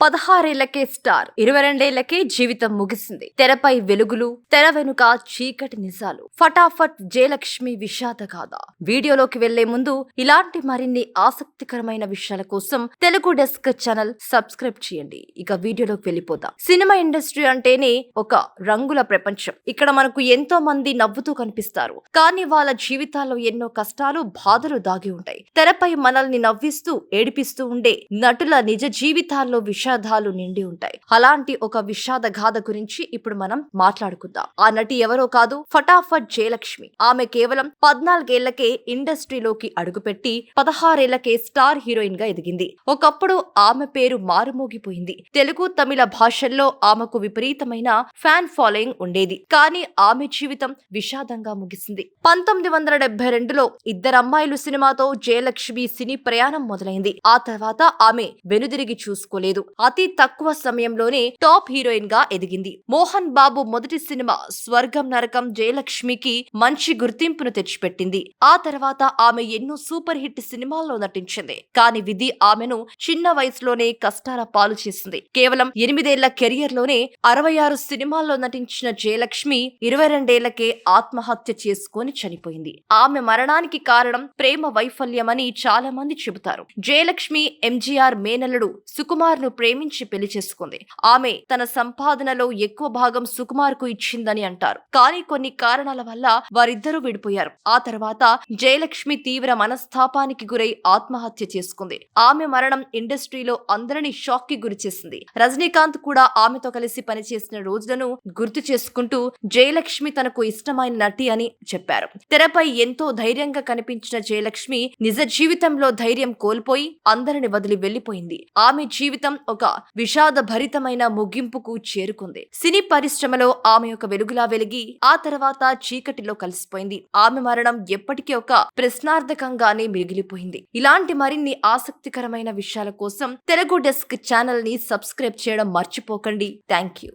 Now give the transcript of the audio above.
16 star 22 జీవితం ముగిసింది. తెరపై వెలుగులు, తెర వెనుక చీకటి నిజాలు. ఫటాఫట్ జయలక్ష్మి విషాద గాథ. వీడియోలోకి వెళ్లే ముందు ఇలాంటి మరిన్ని ఆసక్తికరమైన విషయాల కోసం తెలుగు డెస్క్ ఛానల్ సబ్స్క్రైబ్ చేయండి. ఇక వీడియోలోకి వెళ్ళిపోతాం. సినిమా ఇండస్ట్రీ అంటేనే ఒక రంగుల ప్రపంచం. ఇక్కడ మనకు ఎంతో మంది నవ్వుతూ కనిపిస్తారు, కానీ వాళ్ళ జీవితాల్లో ఎన్నో కష్టాలు, బాధలు దాగి ఉంటాయి. తెరపై మనల్ని నవ్విస్తూ, ఏడిపిస్తూ ఉండే నటుల నిజ జీవితాల్లో విషాదాలు నిండి ఉంటాయి. అలాంటి ఒక విషాద గాథ గురించి ఇప్పుడు మనం మాట్లాడుకుందాం. ఆ నటి ఎవరో కాదు, ఫటాఫట్ జయలక్ష్మి. ఆమె కేవలం 14 ఏళ్లకే ఇండస్ట్రీలోకి అడుగుపెట్టి 16 ఏళ్లకే స్టార్ హీరోయిన్ గా ఎదిగింది. ఒకప్పుడు ఆమె పేరు మారుమోగిపోయింది. తెలుగు, తమిళ భాషల్లో ఆమెకు విపరీతమైన ఫ్యాన్ ఫాలోయింగ్ ఉండేది. కానీ ఆమె జీవితం విషాదంగా ముగిసింది. 1972లో ఇద్దరమ్మాయిలు సినిమాతో జయలక్ష్మి సినీ ప్రయాణం మొదలైంది. ఆ తర్వాత ఆమె వెనుదిరిగి చూసుకోలేదు. అతి తక్కువ సమయంలోనే టాప్ హీరోయిన్ గా ఎదిగింది. మోహన్ బాబు మొదటి సినిమా స్వర్గం నరకం జయలక్ష్మికి మంచి గుర్తింపును తెచ్చిపెట్టింది. ఆ తర్వాత ఆమె ఎన్నో సూపర్ హిట్ సినిమాల్లో నటించింది. కానీ విధి ఆమెను చిన్న వయసులోనే కష్టాల పాలు చేసింది. కేవలం 8 ఏళ్ల కెరియర్ లోనే 66 సినిమాల్లో నటించిన జయలక్ష్మి 22 ఏళ్లకే ఆత్మహత్య చేసుకొని చనిపోయింది. ఆమె మరణానికి కారణం ప్రేమ వైఫల్యమని చాలా మంది చెబుతారు. జయలక్ష్మి ఎంజీఆర్ మేనల్లుడు సుకుమార్ ను ప్రేమించి పెళ్లి చేసుకుంది. ఆమె తన సంపాదనలో ఎక్కువ భాగం సుకుమార్ కు ఇచ్చిందని అంటారు. కానీ కొన్ని కారణాల వల్ల వారిద్దరూ విడిపోయారు. ఆ తర్వాత జయలక్ష్మి తీవ్ర మనస్తాపానికి గురై ఆత్మహత్య చేసుకుంది. ఆమె మరణం ఇండస్ట్రీలో అందరినీ షాక్ కి గురి చేసింది. రజనీకాంత్ కూడా ఆమెతో కలిసి పనిచేసిన రోజులను గుర్తు చేసుకుంటూ జయలక్ష్మి తనకు ఇష్టమైన నటి అని చెప్పారు. తెరపై ఎంతో ధైర్యంగా కనిపించిన జయలక్ష్మి నిజ జీవితంలో ధైర్యం కోల్పోయి అందరిని వదిలి వెళ్లిపోయింది. ఆమె జీవితం ఒక విషాద భరితమైన ముగింపుకు చేరుకుంది. సినీ పరిశ్రమలో ఆమె ఒక వెలుగులా వెలిగి ఆ తర్వాత చీకటిలో కలిసిపోయింది. ఆమె మరణం ఎప్పటికీ ఒక ప్రశ్నార్థకంగానే మిగిలిపోయింది. ఇలాంటి మరిన్ని ఆసక్తికరమైన విషయాల కోసం తెలుగు డెస్క్ ఛానల్ ని సబ్స్క్రైబ్ చేయడం మర్చిపోకండి. Thank you.